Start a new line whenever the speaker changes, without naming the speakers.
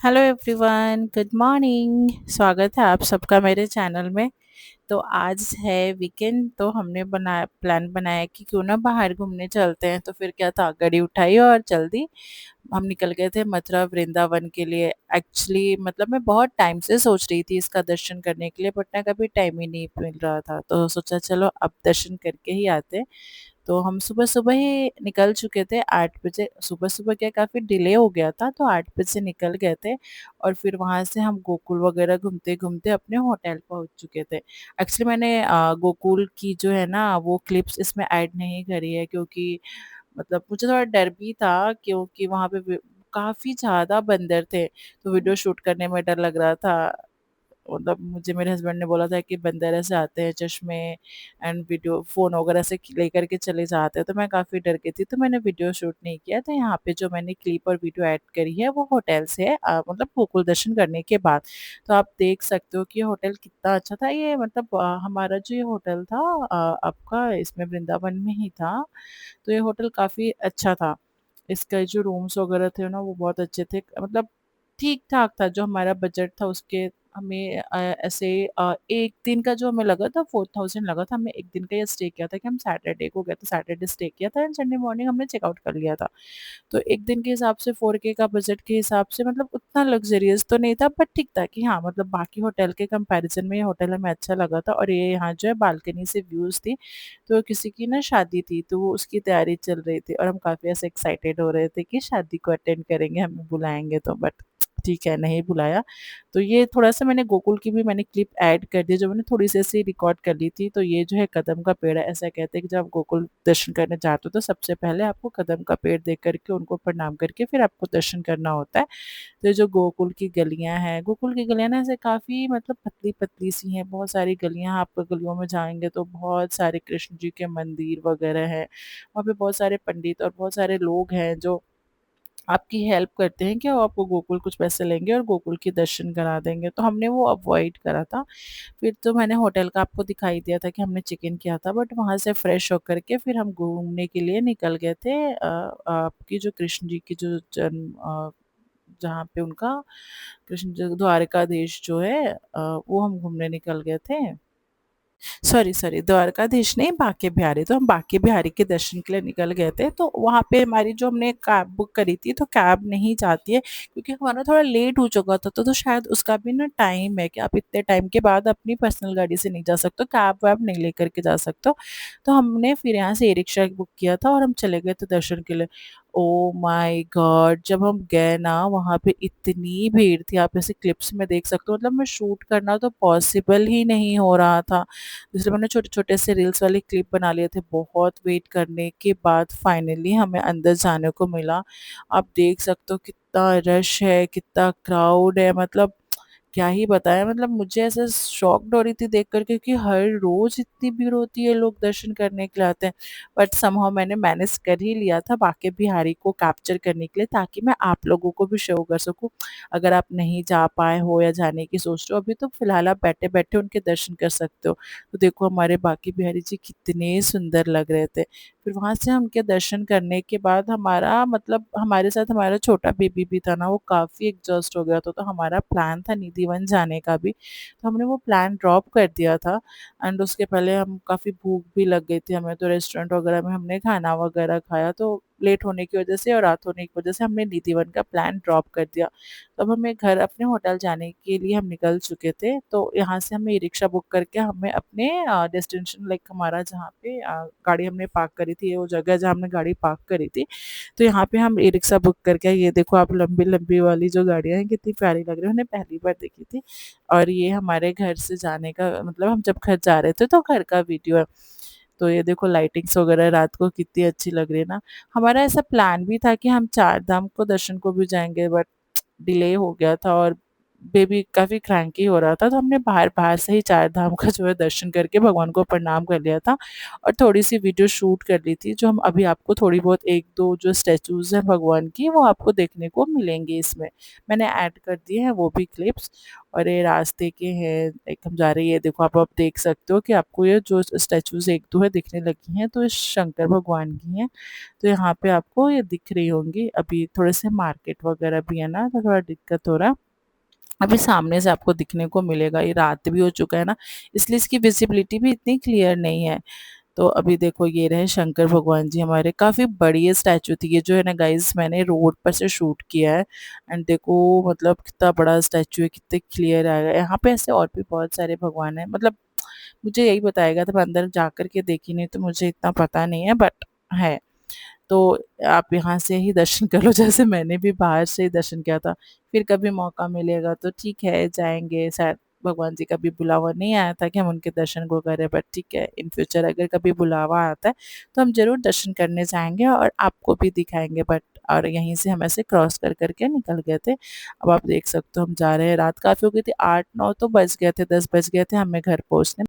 Hello everyone, good morning. स्वागत है आप सबका मेरे चैनल में। तो आज है वीकेंड, तो हमने बनाया प्लान बनाया कि क्यों ना बाहर घूमने चलते हैं। तो फिर क्या था, गाड़ी उठाई और जल्दी हम निकल गए थे मथुरा वृंदावन के लिए। एक्चुअली मतलब मैं बहुत टाइम से सोच रही थी इसका दर्शन करने के लिए, बट ना कभी टाइम ही नहीं मिल रहा था। तो सोचा चलो अब दर्शन करके ही आते हैं। तो हम सुबह-सुबह ही निकल चुके थे 8 बजे। सुबह-सुबह क्या काफ़ी डिले हो गया था, तो 8 बजे निकल गए थे और फिर वहाँ से हम गोकुल वगैरह घूमते-घूमते अपने होटल पहुँच चुके थे। एक्चुअली मैंने गोकुल की जो है ना वो क्लिप्स इसमें ऐड नहीं करी है, क्योंकि मतलब मुझे थोड़ा डर भी था, क्योंकि वहाँ पे काफ़ी ज़्यादा बंदर थे, तो वीडियो शूट करने में डर लग रहा था। मतलब मुझे मेरे हस्बैंड ने बोला था कि बंदर ऐसे आते हैं चश्मे एंड वीडियो फ़ोन वगैरह से लेकर के चले जाते हैं, तो मैं काफ़ी डर गई थी, तो मैंने वीडियो शूट नहीं किया। तो यहाँ पे जो मैंने क्लिप और वीडियो ऐड करी है वो होटल से है, मतलब गोकुल दर्शन करने के बाद। तो आप देख सकते हो कि ये होटल कितना अच्छा था। ये मतलब हमारा जो ये होटल था आपका इसमें वृंदावन में ही था। तो ये होटल काफ़ी अच्छा था। इसका जो रूम्स वगैरह थे ना वो बहुत अच्छे थे, मतलब ठीक-ठाक था। जो हमारा बजट था उसके हमें ऐसे 1 दिन का जो हमें लगा था 4000 लगा था। हमने 1 दिन का ये स्टे किया था कि हम सैटरडे को गए थे, सैटरडे स्टे किया था एंड संडे मॉर्निंग हमने चेकआउट कर लिया था। तो 1 दिन के हिसाब से 4K का बजट के हिसाब से मतलब उतना लग्ज़रियस तो नहीं था, बट ठीक था कि हाँ, मतलब बाकी होटल के कंपैरिज़न में ये होटल हमें अच्छा लगा था। और ये यहाँ जो है बालकनी से व्यूज़ थी। तो किसी की ना शादी थी, तो वो उसकी तैयारी चल रही थी और हम काफ़ी ऐसे एक्साइटेड हो रहे थे कि शादी को अटेंड करेंगे, हमें बुलाएँगे तो, बट ठीक है, नहीं बुलाया। तो ये थोड़ा-सा मैंने गोकुल की भी मैंने क्लिप ऐड कर दी, जो मैंने थोड़ी-सी ऐसे रिकॉर्ड कर ली थी। तो ये जो है कदम का पेड़ है, ऐसा कहते हैं कि जब आप गोकुल दर्शन करने जाते हो तो सबसे पहले आपको कदम का पेड़ देख कर के उनको प्रणाम करके फिर आपको दर्शन करना होता है। तो ये जो गोकुल की गलियाँ हैं, गोकुल की गलियाँ ना ऐसे काफ़ी मतलब पतली-पतली सी हैं, बहुत सारी गलियाँ, आप गलियों में जाएँगे तो बहुत सारे कृष्ण जी के मंदिर वगैरह हैं। वहाँ पे बहुत सारे पंडित और बहुत सारे लोग हैं जो आपकी हेल्प करते हैं कि वो आपको गोकुल कुछ पैसे लेंगे और गोकुल के दर्शन करा देंगे, तो हमने वो अवॉइड करा था। फिर तो मैंने होटल का आपको दिखाई दिया था कि हमने चेक इन किया था, बट वहाँ से फ्रेश होकर के फिर हम घूमने के लिए निकल गए थे आपकी जो कृष्ण जी की जो जहाँ पे उनका कृष्ण जी द्वारकाधीश जो है वो हम घूमने निकल गए थे। सॉरी, द्वारकाधीश नहीं, बांके बिहारी। तो हम बांके बिहारी के दर्शन के लिए निकल गए थे। तो वहाँ पे हमारी जो हमने कैब बुक करी थी, तो कैब नहीं जाती है, क्योंकि हमारा थोड़ा लेट हो चुका था। तो शायद उसका भी ना टाइम है कि आप इतने टाइम के बाद अपनी पर्सनल गाड़ी से नहीं जा सकते हो, कैब वैब नहीं लेकर के जा सकते हो। तो हमने फिर यहाँ से ई-रिक्शा बुक किया था और हम चले गए थे दर्शन के लिए। Oh my God! जब हम गए ना वहाँ पे इतनी भीड़ थी, आप ऐसे क्लिप्स में देख सकते हो, मतलब मैं शूट करना तो पॉसिबल ही नहीं हो रहा था। इसलिए मैंने छोटे-छोटे से रील्स वाले क्लिप बना लिए थे। बहुत वेट करने के बाद फाइनली हमें अंदर जाने को मिला। आप देख सकते हो कितना रश है, कितना क्राउड है, मतलब क्या ही बताएँ। मतलब मुझे ऐसे शॉक्ड हो रही थी देख कर के कि हर रोज़ इतनी भीड़ होती है, लोग दर्शन करने के लिए आते हैं। बट समहाउ मैंने मैनेज कर ही लिया था बांके बिहारी को कैप्चर करने के लिए, ताकि मैं आप लोगों को भी शो कर सकूँ। अगर आप नहीं जा पाए हो या जाने की सोच रहे हो अभी, तो फिलहाल आप बैठे-बैठे उनके दर्शन कर सकते हो। तो देखो हमारे बांके बिहारी जी कितने सुंदर लग रहे थे। फिर वहाँ से हम उनके दर्शन करने के बाद हमारा मतलब हमारे साथ हमारा छोटा बेबी भी था ना, वो काफ़ी एग्ज़ॉस्ट हो गया था। तो हमारा प्लान था निधिवन जाने का भी, तो हमने वो प्लान ड्रॉप कर दिया था। एंड उसके पहले हम काफ़ी भूख भी लग गई थी हमें, तो रेस्टोरेंट वगैरह में हमने खाना वगैरह खाया। तो लेट होने की वज़ह से और रात होने की वज़ह से हमने निधिवन का प्लान ड्रॉप कर दिया। तब हमें घर अपने होटल जाने के लिए हम निकल चुके थे। तो यहाँ से हमें ई-रिक्शा बुक करके हमें अपने डेस्टिनेशन लाइक हमारा जहाँ पे गाड़ी हमने पार्क करी थी, वो जगह जहाँ हमने गाड़ी पार्क करी थी, तो यहाँ पे हम ई-रिक्शा बुक करके ये देखो आप लंबी-लंबी वाली जो गाड़ियाँ हैं कितनी प्यारी लग रही है, हमने पहली बार देखी थी। और ये हमारे घर से जाने का मतलब हम जब घर जा रहे थे तो घर का वीडियो है। तो ये देखो लाइटिंग्स वगैरह रात को कितनी अच्छी लग रही है ना। हमारा ऐसा प्लान भी था कि हम चार धाम को दर्शन को भी जाएँगे, बट डिले हो गया था और बेबी काफ़ी क्रैंकी हो रहा था, तो हमने बाहर-बाहर से ही 4 धाम का जो है दर्शन करके भगवान को प्रणाम कर लिया था और थोड़ी-सी वीडियो शूट कर ली थी, जो हम अभी आपको थोड़ी बहुत 1-2 जो स्टैचूज़ हैं भगवान की, वो आपको देखने को मिलेंगी इसमें। मैंने ऐड कर दिए हैं वो भी क्लिप्स और ये रास्ते के हैं, एक हम जा रहे हैं, ये देखो आप देख सकते हो कि आपको ये जो स्टैचूज़ 1-2 है दिखने लगी हैं, तो ये शंकर भगवान की हैं। तो यहाँ पे आपको ये दिख रही होंगी। अभी थोड़े-से मार्केट वगैरह भी है ना, तो थोड़ा दिक्कत हो रहा है। अभी सामने से आपको दिखने को मिलेगा, ये रात भी हो चुका है ना, इसलिए इसकी विज़िबिलिटी भी इतनी क्लियर नहीं है। तो अभी देखो ये रहे शंकर भगवान जी हमारे, काफ़ी बड़ी ये स्टैच्यू थी। ये जो है ना गाइज़ मैंने रोड पर से शूट किया है एंड देखो मतलब कितना बड़ा स्टैच्यू है, कितने क्लियर आएगा। यहाँ पे ऐसे और भी बहुत सारे भगवान हैं, मतलब मुझे यही बताया गया था, मैं अंदर जाकर के देखी नहीं तो मुझे इतना पता नहीं है बट है। तो आप यहाँ से ही दर्शन कर लो जैसे मैंने भी बाहर से ही दर्शन किया था। फिर कभी मौका मिलेगा तो ठीक है जाएँगे, शायद भगवान जी का भी बुलावा नहीं आया था कि हम उनके दर्शन को करें, बट ठीक है इन फ्यूचर अगर कभी बुलावा आता है तो हम ज़रूर दर्शन करने जाएँगे और आपको भी दिखाएँगे। बट और यहीं से हम ऐसे क्रॉस कर के निकल गए थे। अब आप देख सकते हो हम जा रहे हैं, रात काफ़ी हो गई थी, 8-9 तो बज गए थे, 10 बज गए थे हमें घर पहुँचने में।